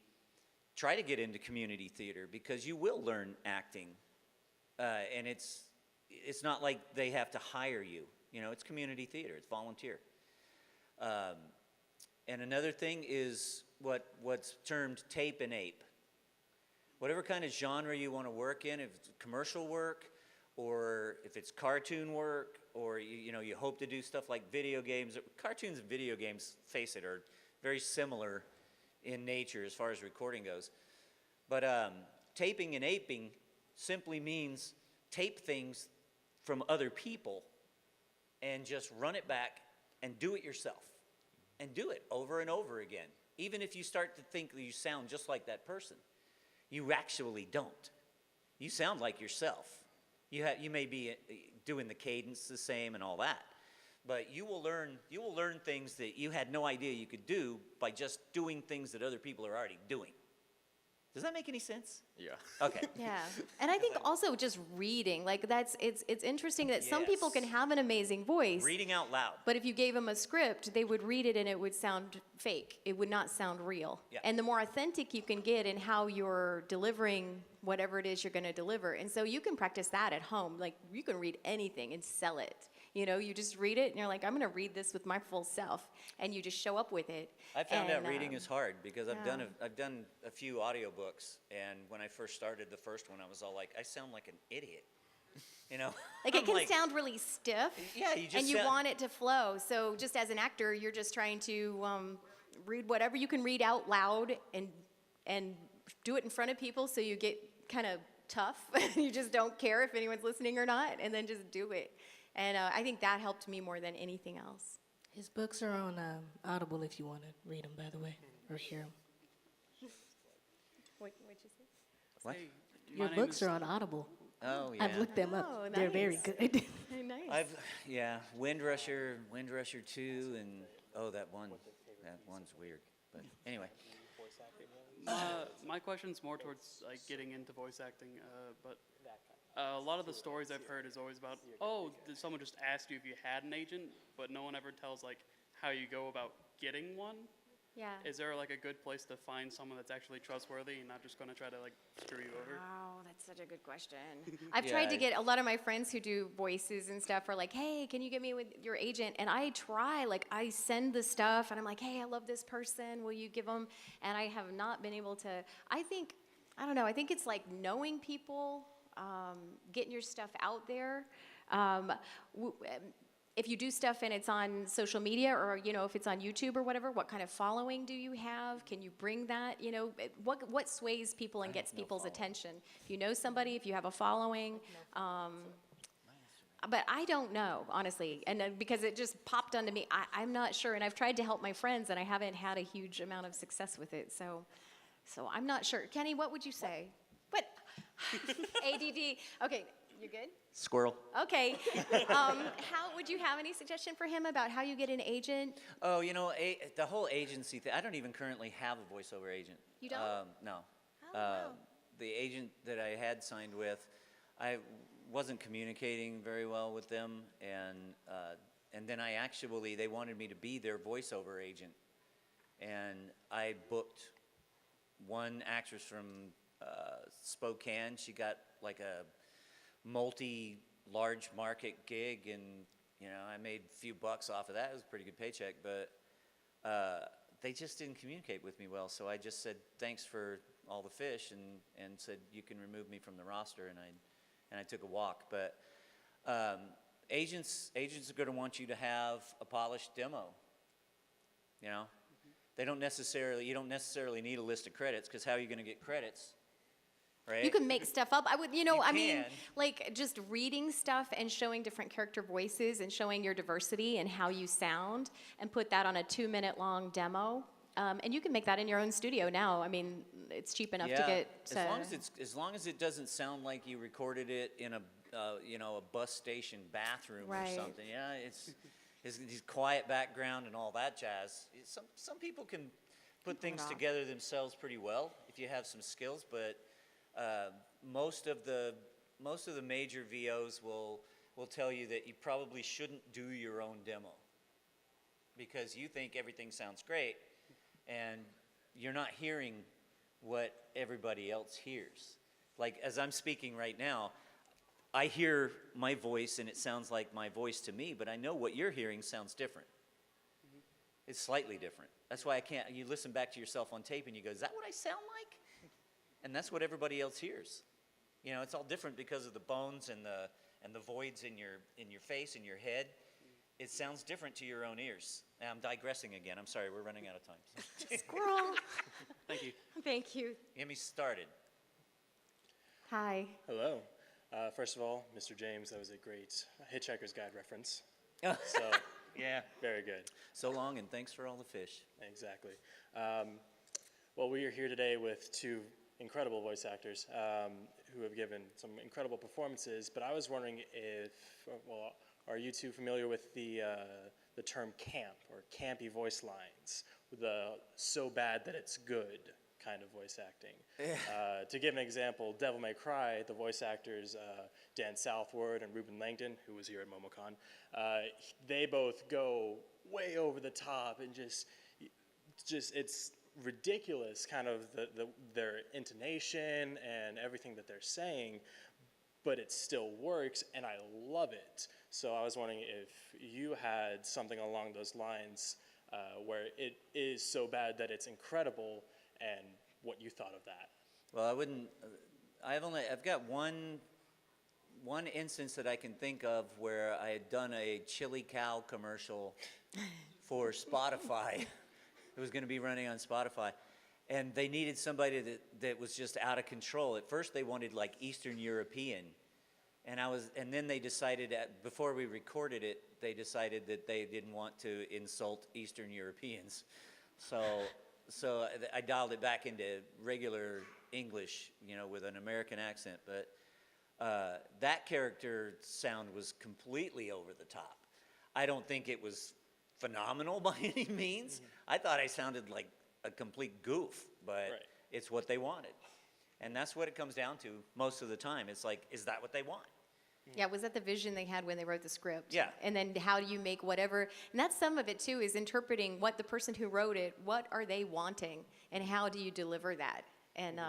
try to get into community theater because you will learn acting. And it's not like they have to hire you. It's community theater. It's volunteer. And another thing is what's termed tape and ape. Whatever kind of genre you want to work in, if it's commercial work or if it's cartoon work or you hope to do stuff like video games. Cartoons and video games, face it, are very similar in nature as far as recording goes. But taping and aping simply means tape things from other people and just run it back and do it yourself. And do it over and over again. Even if you start to think that you sound just like that person, you actually don't. You sound like yourself. You may be doing the cadence the same and all that, but you will learn things that you had no idea you could do by just doing things that other people are already doing. Does that make any sense? Yeah. Okay. Yeah, and I think also just reading, like it's interesting that some people can have an amazing voice. Reading out loud. But if you gave them a script, they would read it and it would sound fake. It would not sound real. Yeah. And the more authentic you can get in how you're delivering whatever it is you're going to deliver. And so you can practice that at home. Like you can read anything and sell it. You just read it and you're like, I'm going to read this with my full self. And you just show up with it. I found out reading is hard because I've yeah. done a few audiobooks, and when I first started the first one, I was all like, I sound like an idiot. Like it can sound really stiff. Yeah, you just and you sound- want it to flow. So just as an actor, you're just trying to read whatever you can read out loud and do it in front of people so you get kind of tough. You just don't care if anyone's listening or not, and then just do it. And I think that helped me more than anything else. His books are on Audible if you want to read them, by the way, or hear them. What'd you say? What? Your books are on Audible. Oh yeah. I've looked them up. Oh, They're very nice. good. Very nice. Windrusher 2, and that one's weird. But anyway, My question's more towards like getting into voice acting, but a lot of the stories I've heard is always about, oh, did someone just ask you if you had an agent, but no one ever tells like how you go about getting one. Yeah. Is there like a good place to find someone that's actually trustworthy and not just going to try to like screw you over? Oh, that's such a good question. I've tried to get a lot of my friends who do voices and stuff are like, hey, can you get me with your agent? And I try, like, I send the stuff and I'm like, hey, I love this person. Will you give them? And I have not been able to. I don't know, I think it's like knowing people, getting your stuff out there. If you do stuff and it's on social media or, if it's on YouTube or whatever, what kind of following do you have? Can you bring that? What sways people and gets people's attention? If you know somebody, if you have a following. But I don't know, honestly. And because it just popped onto me, I'm not sure. And I've tried to help my friends and I haven't had a huge amount of success with it. So I'm not sure. Kenny, what would you say? What? ADD. Okay, you good? squirrel. Okay. How would you have any suggestion for him about how you get an agent? Oh, the whole agency thing. I don't even currently have a voiceover agent. You don't? No. Oh, wow. The agent that I had signed with, I wasn't communicating very well with them, and then they wanted me to be their voiceover agent, and I booked one actress from Spokane. She got like a multi-large market gig, and I made a few bucks off of that. It was a pretty good paycheck, but they just didn't communicate with me well. So I just said thanks for all the fish, and said you can remove me from the roster, and I took a walk. But agents are going to want you to have a polished demo. You don't necessarily need a list of credits, because how are you going to get credits? Right? You can make stuff up. I would, You I mean, can. like just reading stuff and showing different character voices and showing your diversity and how you sound, and put that on a 2-minute long demo. And you can make that in your own studio now. I mean, it's cheap enough to get. As long as it doesn't sound like you recorded it in a bus station bathroom or Right. something. Yeah, it's these quiet background and all that jazz. Some people can put things together themselves pretty well if you have some skills, but most of the major VOs will tell you that you probably shouldn't do your own demo, because you think everything sounds great and you're not hearing what everybody else hears. Like, as I'm speaking right now, I hear my voice and it sounds like my voice to me, but I know what you're hearing sounds different. It's slightly different. That's why you listen back to yourself on tape and you go, is that what I sound like? And that's what everybody else hears. It's all different because of the bones and the voids in your face and your head. It sounds different to your own ears. I'm digressing again. I'm sorry, we're running out of time. Squirrel. Thank you. Thank you. Get me started. Hi. Hello. First of all, Mr. James, that was a great Hitchhiker's Guide reference. So, Yeah. very good. So long, and thanks for all the fish. Exactly. Well, we are here today with two incredible voice actors who have given some incredible performances, but I was wondering are you two familiar with the term camp, or campy voice lines, the so bad that it's good kind of voice acting? To give an example, Devil May Cry, the voice actors Dan Southward and Ruben Langdon, who was here at MomoCon, they both go way over the top and just it's ridiculous, kind of their intonation and everything that they're saying, but it still works, and I love it. So I was wondering if you had something along those lines where it is so bad that it's incredible, and what you thought of that. Well, I wouldn't. I've got one instance that I can think of where I had done a chili cow commercial for Spotify. It was going to be running on Spotify, and they needed somebody that was just out of control. At first, they wanted like Eastern European, and then they decided before we recorded it, they decided that they didn't want to insult Eastern Europeans, so I dialed it back into regular English, with an American accent. But that character sound was completely over the top. I don't think it was phenomenal by any means. I thought I sounded like a complete goof, but it's what they wanted. And that's what it comes down to most of the time. It's like, is that what they want? Yeah, was that the vision they had when they wrote the script? Yeah. And then how do you make whatever, and that's some of it too, is interpreting what the person who wrote it, what are they wanting, and how do you deliver that? And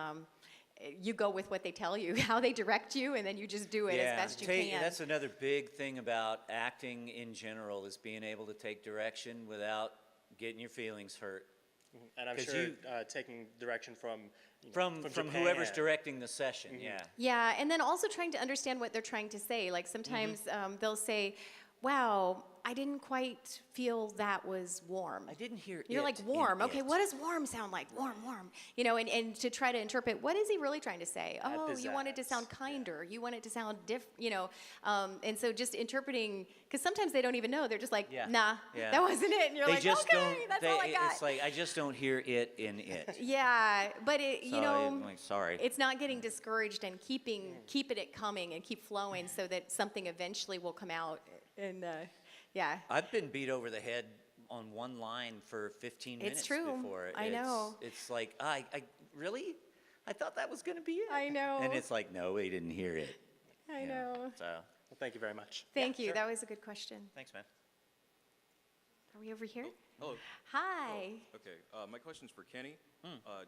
you go with what they tell you, how they direct you, and then you just do it as best you can. That's another big thing about acting in general, is being able to take direction without getting your feelings hurt. And I'm sure taking direction from From Japan. whoever's directing the session, yeah. Yeah, and then also trying to understand what they're trying to say. Like sometimes they'll say, wow, I didn't quite feel that was warm. I didn't hear You're it like, warm. in Okay, it. what does warm sound like? Warm, warm. You know, and to try to interpret, what is he really trying to say? Oh, you want it to sound kinder. You want it to sound different, you know. And so just interpreting, because sometimes they don't even know. They're just like, nah, that wasn't it. And you're They like, just okay, that's all I got. It's like, I just don't hear it in it. Yeah, but it, you So know, I'm like, sorry. it's not getting discouraged and keep it coming and keep flowing so that something eventually will come out. And yeah, I've been beat over the head on one line for 15 minutes It's true. before. I know. It's like, I really? I thought that was going to be it. I know. And it's like, no, we didn't hear it. I know. So, Well, thank you very much. Thank you. sure. That was a good question. thanks, man. Are we over here? Hello. Hi. Okay, my question's for Kenny.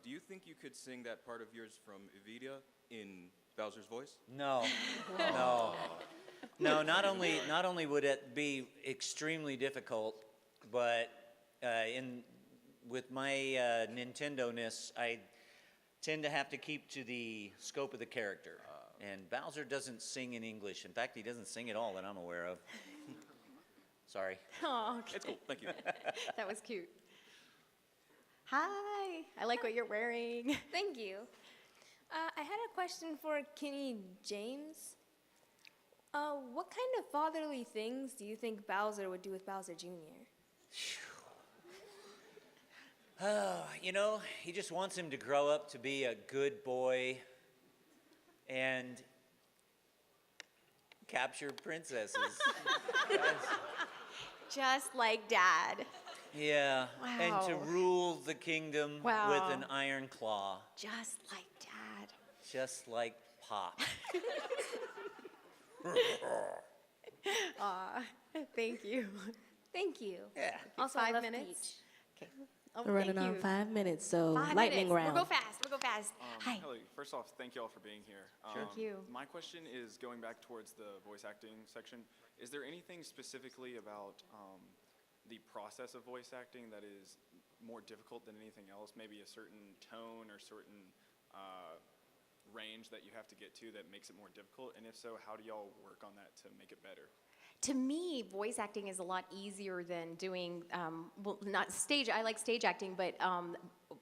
Do you think you could sing that part of yours from Evita in Bowser's voice? No, no. No, not only would it be extremely difficult, but with my Nintendo-ness, I tend to have to keep to the scope of the character. And Bowser doesn't sing in English. In fact, he doesn't sing at all that I'm aware of. Sorry. Oh, okay. It's cool, thank you. That was cute. Hi. I like what you're wearing. Thank you. I had a question for Kenny James. What kind of fatherly things do you think Bowser would do with Bowser Jr.? You know, he just wants him to grow up to be a good boy and capture princesses. Just like Dad. Yeah, and to Wow. rule the kingdom Wow. with an iron claw, Just like Dad. just like Pop. Aw, thank you. Thank you. Yeah. Also, I 5 love minutes. Peach. Okay. Oh, We're running thank on you. 5 minutes, so 5 lightning minutes. round. We'll go fast. We'll go fast. Hi. Hello. First off, thank you all for being here. Thank you. My question is going back towards the voice acting section. Is there anything specifically about the process of voice acting that is more difficult than anything else? Maybe a certain tone or certain range that you have to get to that makes it more difficult? And if so, how do y'all work on that to make it better? To me, voice acting is a lot easier than doing, well, not stage, I like stage acting, but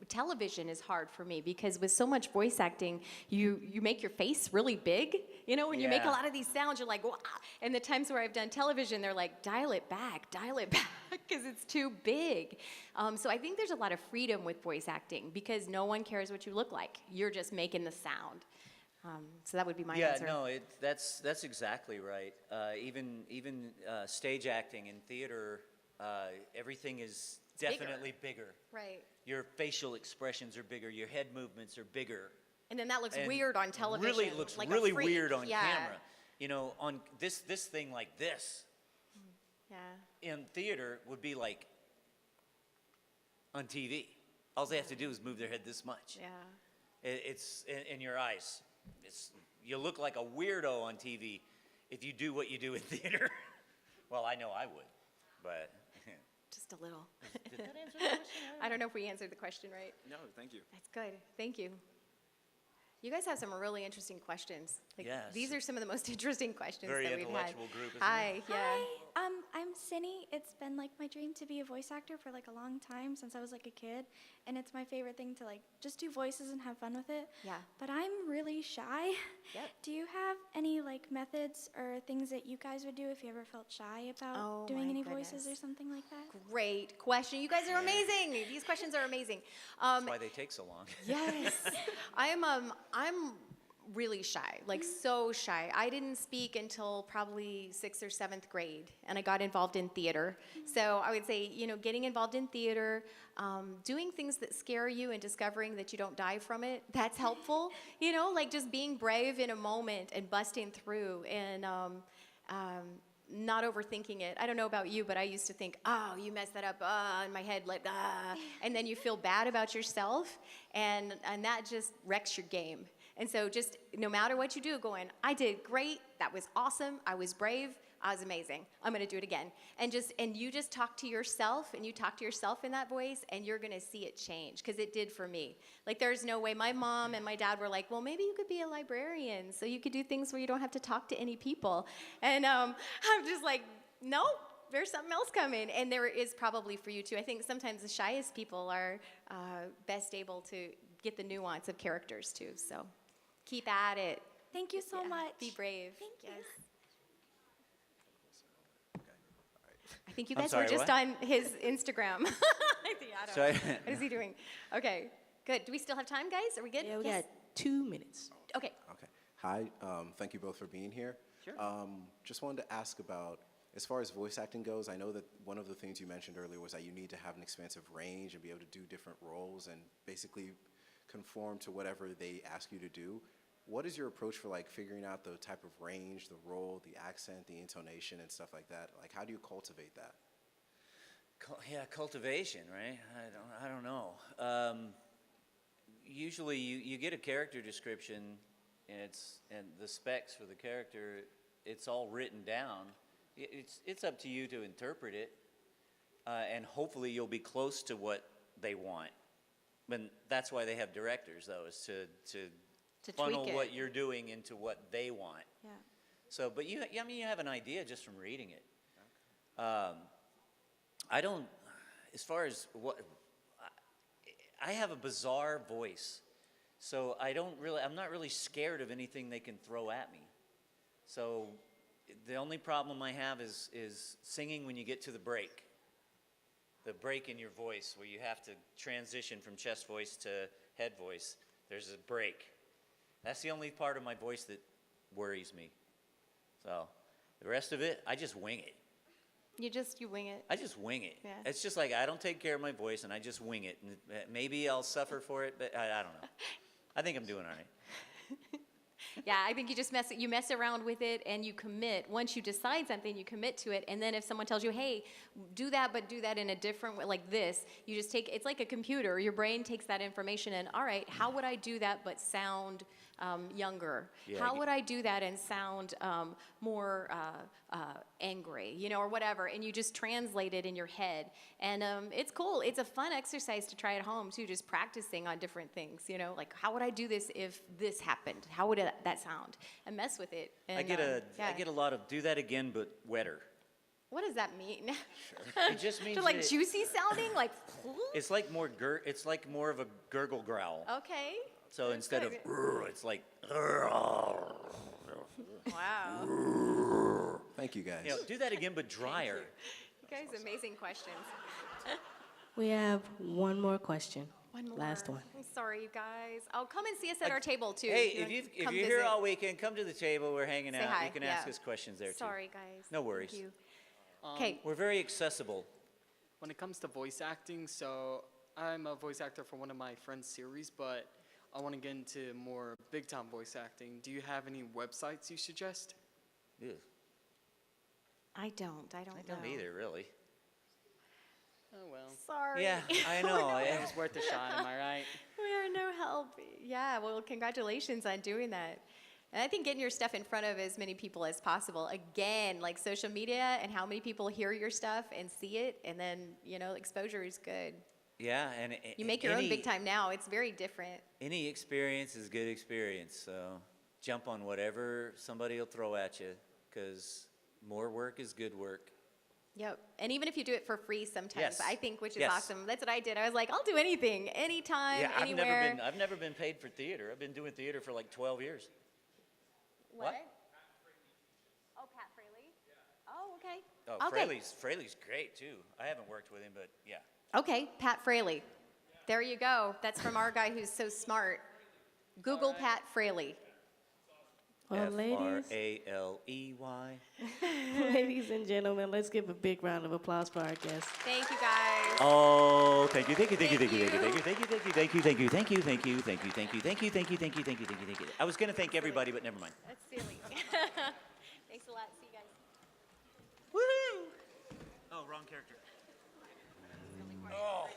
television is hard for me because with so much voice acting, you make your face really big. You know, when you make a Yeah. lot of these sounds, you're like, wow. And the times where I've done television, they're like, dial it back, because it's too big. So I think there's a lot of freedom with voice acting because no one cares what you look like. You're just making the sound. So that would be my answer. Yeah, no, that's exactly right. Even stage acting in theater, everything is definitely bigger. Right. Your facial expressions are bigger. Your head movements are bigger. And then that looks and weird on television. Really looks like a really freak. weird on Yeah. camera. You know, on this thing like this Yeah. in theater would be like on TV. All they have to do is move their head this much. Yeah. It's in your eyes. You look like a weirdo on TV if you do what you do in theater. Well, I know I would, but Just a little. did that answer the question? I don't know if we answered the question right. No, thank you. That's good. Thank you. You guys have some really interesting questions. Like, Yes. These are some of the most interesting questions Very that we've had. intellectual group, isn't it? Hi. Yeah. Hi, I'm Cindy. It's been like my dream to be a voice actor for like a long time since I was like a kid, and it's my favorite thing to like just do voices and have fun with it. Yeah. But I'm really shy. Yep. Do you have any like methods or things that you guys would do if you ever felt shy about Oh, doing my any voices or goodness. something like that? Great question. You guys are amazing. These questions are amazing. That's why they take so long. Yes. I'm really shy, like so shy. I didn't speak until probably 6th or 7th grade, and I got involved in theater. So I would say, you know, getting involved in theater, doing things that scare you and discovering that you don't die from it, that's helpful. You know, like just being brave in a moment and busting through and not overthinking it. I don't know about you, but I used to think, oh, you messed that up, in my head, like, and then you feel bad about yourself, and that just wrecks your game. And so just no matter what you do, going, I did great, that was awesome, I was brave, I was amazing, I'm gonna do it again. And you just talk to yourself, and you talk to yourself in that voice, and you're gonna see it change, because it did for me. Like there's no way, my mom and my dad were like, well, maybe you could be a librarian, so you could do things where you don't have to talk to any people. And I'm just like, no, there's something else coming. And there is probably for you too. I think sometimes the shyest people are best able to get the nuance of characters too, so. Keep at it. Thank you so much. Be brave. Thank you. Yes. I think you I'm guys sorry, were just what? on his Instagram. I don't Sorry. know. What is he doing? Okay, good. Do we still have time, guys? Are we good? Yeah, we Yes? got 2 minutes. Okay. Okay. Hi. Thank you both for being here. Sure. Just wanted to ask about, as far as voice acting goes, I know that one of the things you mentioned earlier was that you need to have an expansive range and be able to do different roles and basically conform to whatever they ask you to do. What is your approach for like figuring out the type of range, the role, the accent, the intonation, and stuff like that? Like, how do you cultivate that? Yeah, cultivation, right? I don't know. Usually, you get a character description, and the specs for the character. It's all written down. It's up to you to interpret it, and hopefully you'll be close to what they want. But that's why they have directors, though, is to funnel tweak it. what you're doing into what they want. Yeah. So, but you have an idea just from reading it. I don't, as far as what, I have a bizarre voice, so I'm not really scared of anything they can throw at me. So the only problem I have is singing when you get to the break in your voice where you have to transition from chest voice to head voice. There's a break. That's the only part of my voice that worries me. So the rest of it, I just wing it. You wing it. I just wing it. Yeah. It's just like I don't take care of my voice and I just wing it. And maybe I'll suffer for it, but I don't know. I think I'm doing all right. Yeah, I think you mess around with it and you commit. Once you decide something, you commit to it. And then if someone tells you, hey, do that, but do that in a different way, like this, you just it's like a computer. Your brain takes that information and, all right, how would I do that but sound younger? Yeah, How would I do that and sound more angry, you know, or whatever? And you just translate it in your head. And it's cool. It's a fun exercise to try at home, too, just practicing on different things, you know, like how would I do this if this happened? How would that sound? And mess with it. And, I get a lot of do that again, but wetter. What does that mean? It just means So like that juicy sounding, like. it's like more of a gurgle growl. Okay. So instead of it's like. Wow. Thank you, guys. You know, do that again, but drier. You guys, amazing questions. We have one more question. One more. Last one. I'm sorry, you guys. Oh, come and see us at our table too. Hey, You if know, come you're here visit. all weekend, come to the table. We're hanging Say out. hi, You can yeah. ask us questions there too. Sorry, guys. No worries. Thank you. Okay. We're very accessible. When it comes to voice acting, so I'm a voice actor for one of my friends' series, but I want to get into more big-time voice acting. Do you have any websites you suggest? Ew. I don't I don't either, really. Oh, well. Sorry. Yeah, I know. It was worth a shot, am I right? We are no help. Yeah, well, congratulations on doing that. And I think getting your stuff in front of as many people as possible. Again, like social media and how many people hear your stuff and see it, and then, you know, exposure is good. Yeah, and You make your own big time now. It's very different. Any experience is good experience. So jump on whatever somebody will throw at you, because more work is good work. Yep. And even if you do it for free sometimes, Yes. I think, which is Yes. awesome. That's what I did. I was like, I'll do anything, anytime, Yeah, anywhere. I've never been paid for theater. I've been doing theater for like 12 years. What? Oh, Pat Fraley? Oh, okay. Oh, Okay. Fraley's great too. I haven't worked with him, but yeah. Okay, Pat Fraley. There you go. That's from our guy who's so smart. Google Pat Fraley. Well, ladies, F-R-A-L-E-Y. ladies and gentlemen, let's give a big round of applause for our guests. Thank you, guys. Oh, thank you, thank you, thank you, thank you, thank you, thank you, thank you, thank you, thank you, thank you, thank you, thank you, thank you, thank you, thank you, thank you, thank you, thank you, thank you. I was gonna thank everybody, but never mind. That's silly. Thanks a lot. See you guys. Woohoo! Oh, wrong character. Oh.